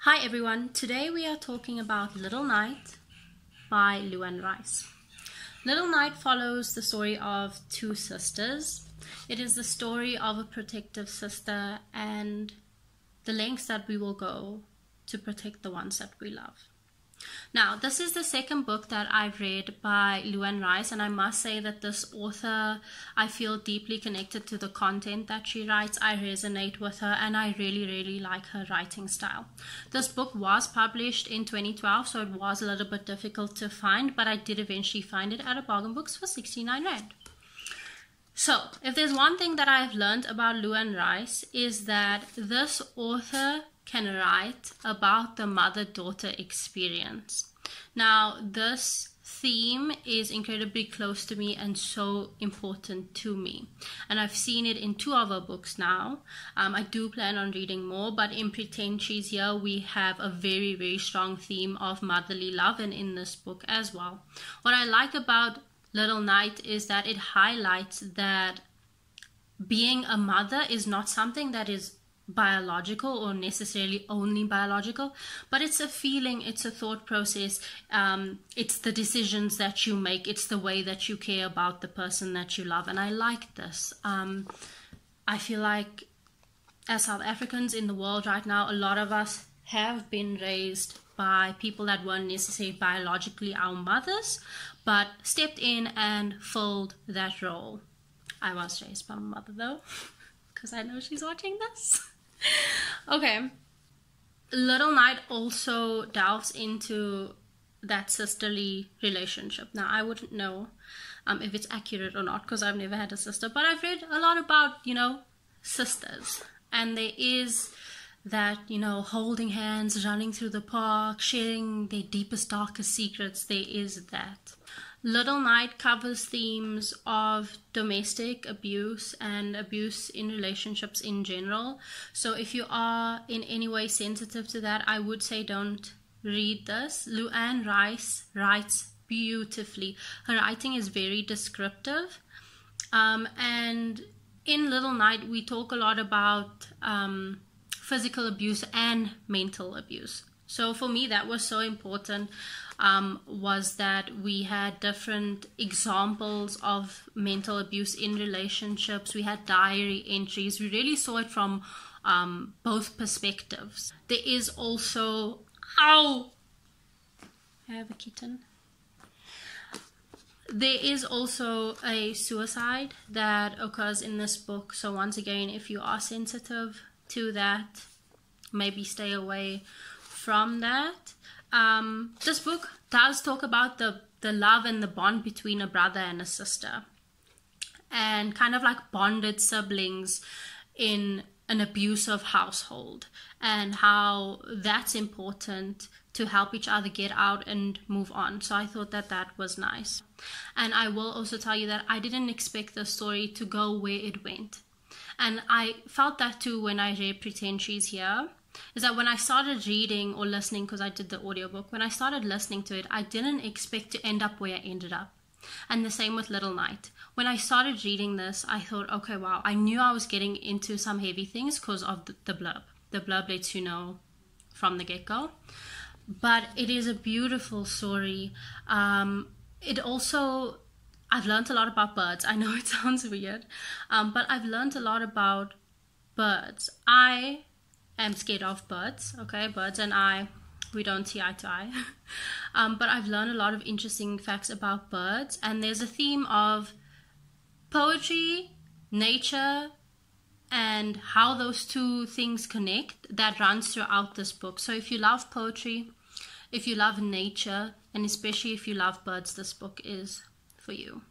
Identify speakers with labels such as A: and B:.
A: Hi everyone, today we are talking about Little Night by Luanne Rice. Little Night follows the story of two sisters. It is the story of a protective sister and the lengths that we will go to protect the ones that we love. Now, this is the second book that I've read by Luanne Rice, and I must say that this author, I feel deeply connected to the content that she writes. I resonate with her, and I really like her writing style. This book was published in 2012, so it was a little bit difficult to find, but I did eventually find it at a bargain books for 69 Rand. So, if there's one thing that I've learned about Luanne Rice is that this author can write about the mother-daughter experience. Now, this theme is incredibly close to me and so important to me. And I've seen it in two of her books now. I do plan on reading more, but in Pretend She's Here, we have a very strong theme of motherly love, and in this book as well. What I like about Little Night is that it highlights that being a mother is not something that is biological or necessarily only biological, but it's a feeling, it's a thought process, it's the decisions that you make, it's the way that you care about the person that you love. And I like this. I feel like as South Africans in the world right now, a lot of us have been raised by people that weren't necessarily biologically our mothers, but stepped in and filled that role. I was raised by my mother though, because I know she's watching this. Okay, Little Night also delves into that sisterly relationship. Now, I wouldn't know if it's accurate or not because I've never had a sister, but I've read a lot about, sisters. And there is that, holding hands, running through the park, sharing their deepest, darkest secrets. There is that. Little Night covers themes of domestic abuse and abuse in relationships in general. So if you are in any way sensitive to that, I would say don't read this. Luanne Rice writes beautifully. Her writing is very descriptive. And in Little Night, we talk a lot about physical abuse and mental abuse. So for me, that was so important, was that we had different examples of mental abuse in relationships. We had diary entries. We really saw it from both perspectives. There is also, I have a kitten. There is also a suicide that occurs in this book. So once again, if you are sensitive to that, maybe stay away from that. This book does talk about the love and the bond between a brother and a sister, and kind of like bonded siblings in an abusive household, and how that's important to help each other get out and move on. So I thought that that was nice. And I will also tell you that I didn't expect the story to go where it went. And I felt that too when I read Pretend She's Here. Is that when I started reading or listening, because I did the audiobook, when I started listening to it, I didn't expect to end up where I ended up. And the same with Little Night. When I started reading this, I thought, okay, wow, I knew I was getting into some heavy things because of the blurb. The blurb lets you know from the get-go. But it is a beautiful story. It also, I've learned a lot about birds. I know it sounds weird, but I've learned a lot about birds. I am scared of birds, okay? Birds and I, we don't see eye to eye. But I've learned a lot of interesting facts about birds, and there's a theme of poetry, nature, and how those two things connect that runs throughout this book. So if you love poetry, if you love nature, and especially if you love birds, this book is for you.